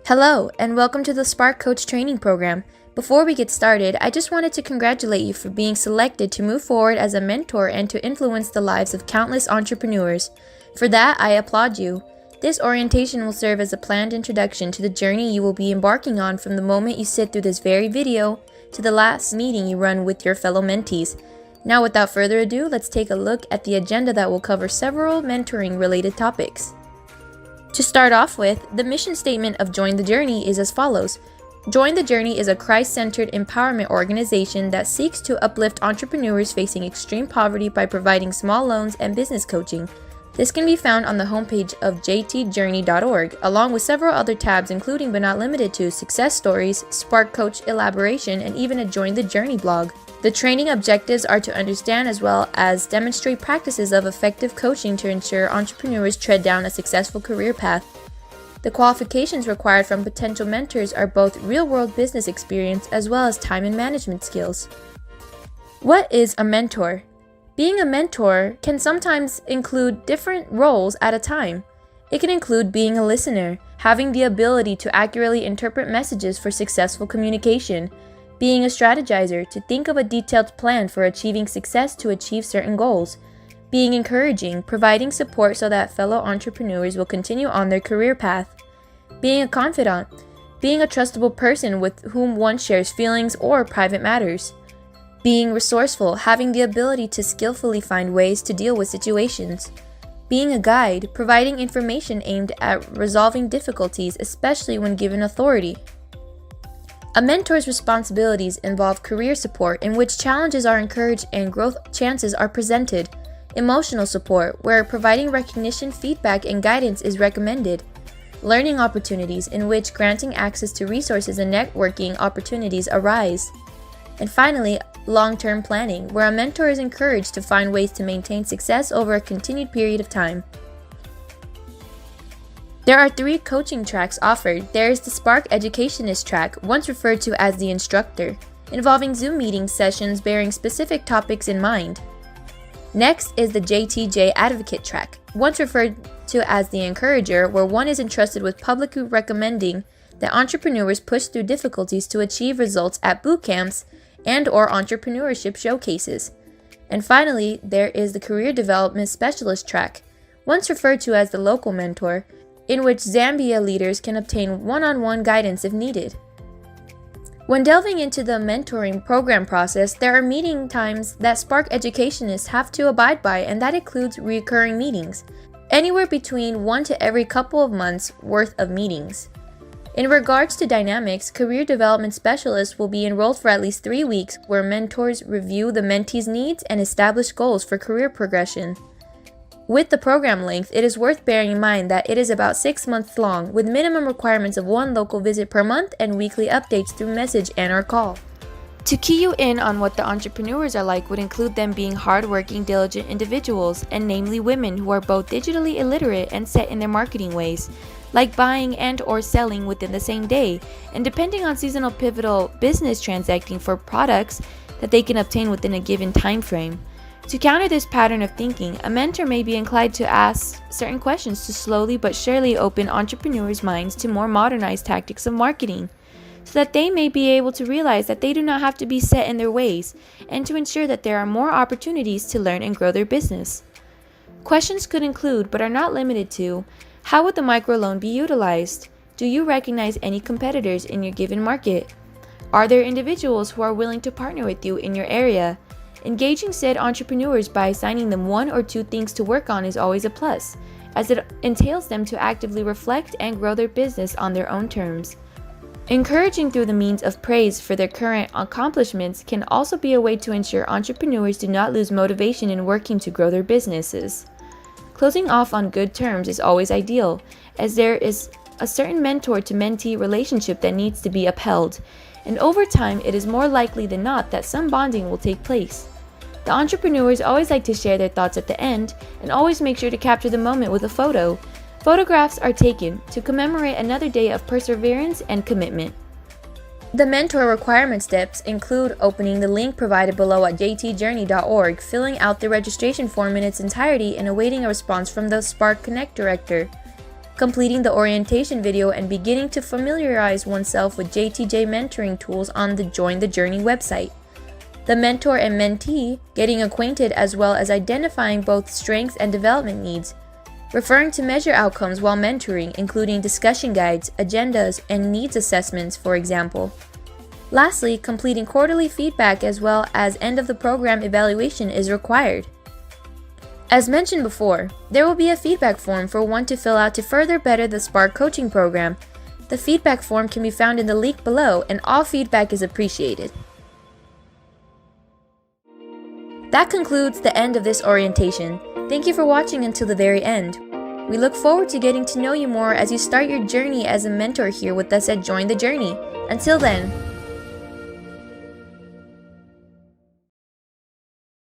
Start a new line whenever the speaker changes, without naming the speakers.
Hello, and welcome to the Spark Coach Training Program. Before we get started, I just wanted to congratulate you for being selected to move forward as a mentor and to influence the lives of countless entrepreneurs. For that, I applaud you. This orientation will serve as a planned introduction to the journey you will be embarking on from the moment you sit through this very video to the last meeting you run with your fellow mentees. Now, without further ado, let's take a look at the agenda that will cover several mentoring-related topics. To start off with, the mission statement of Join the Journey is as follows. Join the Journey is a Christ-centered empowerment organization that seeks to uplift entrepreneurs facing extreme poverty by providing small loans and business coaching. This can be found on the homepage of jtjourney.org, along with several other tabs including but not limited to success stories, Spark Coach elaboration, and even a Join the Journey blog. The training objectives are to understand as well as demonstrate practices of effective coaching to ensure entrepreneurs tread down a successful career path. The qualifications required from potential mentors are both real-world business experience as well as time and management skills. What is a mentor? Being a mentor can sometimes include different roles at a time. It can include being a listener, having the ability to accurately interpret messages for successful communication, being a strategizer to think of a detailed plan for achieving success to achieve certain goals, being encouraging, providing support so that fellow entrepreneurs will continue on their career path, being a confidant, being a trustable person with whom one shares feelings or private matters, being resourceful, having the ability to skillfully find ways to deal with situations, being a guide, providing information aimed at resolving difficulties, especially when given authority. A mentor's responsibilities involve career support, in which challenges are encouraged and growth chances are presented, emotional support, where providing recognition, feedback, and guidance is recommended, learning opportunities, in which granting access to resources and networking opportunities arise, and finally, long-term planning, where a mentor is encouraged to find ways to maintain success over a continued period of time. There are 3 coaching tracks offered. There is the Spark Educationist track, once referred to as the instructor, involving Zoom meeting sessions bearing specific topics in mind. Next is the JTJ Advocate track, once referred to as the encourager, where one is entrusted with publicly recommending that entrepreneurs push through difficulties to achieve results at boot camps and/or entrepreneurship showcases. And finally, there is the Career Development Specialist track, once referred to as the local mentor, in which Zambia leaders can obtain one-on-one guidance if needed. When delving into the mentoring program process, there are meeting times that Spark Educationists have to abide by, and that includes recurring meetings, anywhere between 1 to every couple of months worth of meetings. In regards to dynamics, Career Development Specialists will be enrolled for at least 3 weeks, where mentors review the mentees' needs and establish goals for career progression. With the program length, it is worth bearing in mind that it is about 6 months long, with minimum requirements of 1 local visit per month and weekly updates through message and/or call. To key you in on what the entrepreneurs are like would include them being hardworking, diligent individuals, and namely women who are both digitally illiterate and set in their marketing ways, like buying and/or selling within the same day, and depending on seasonal pivotal business transacting for products that they can obtain within a given time frame. To counter this pattern of thinking, a mentor may be inclined to ask certain questions to slowly but surely open entrepreneurs' minds to more modernized tactics of marketing, so that they may be able to realize that they do not have to be set in their ways, and to ensure that there are more opportunities to learn and grow their business. Questions could include, but are not limited to, how would the microloan be utilized? Do you recognize any competitors in your given market? Are there individuals who are willing to partner with you in your area? Engaging said entrepreneurs by assigning them 1 or 2 things to work on is always a plus, as it entails them to actively reflect and grow their business on their own terms. Encouraging through the means of praise for their current accomplishments can also be a way to ensure entrepreneurs do not lose motivation in working to grow their businesses. Closing off on good terms is always ideal, as there is a certain mentor-to-mentee relationship that needs to be upheld, and over time it is more likely than not that some bonding will take place. The entrepreneurs always like to share their thoughts at the end, and always make sure to capture the moment with a photo. Photographs are taken to commemorate another day of perseverance and commitment. The mentor requirement steps include opening the link provided below at jtjourney.org, filling out the registration form in its entirety, and awaiting a response from the Spark Connect director. completing the orientation video and beginning to familiarize oneself with JTJ mentoring tools on the Join the Journey website. The mentor and mentee getting acquainted as well as identifying both strengths and development needs, referring to measure outcomes while mentoring, including discussion guides, agendas, and needs assessments, for example. Lastly, completing quarterly feedback as well as end of the program evaluation is required. As mentioned before, there will be a feedback form for one to fill out to further better the Spark coaching program. The feedback form can be found in the link below, and all feedback is appreciated. That concludes the end of this orientation. Thank you for watching until the very end. We look forward to getting to know you more as you start your journey as a mentor here with us at Join the Journey. Until then,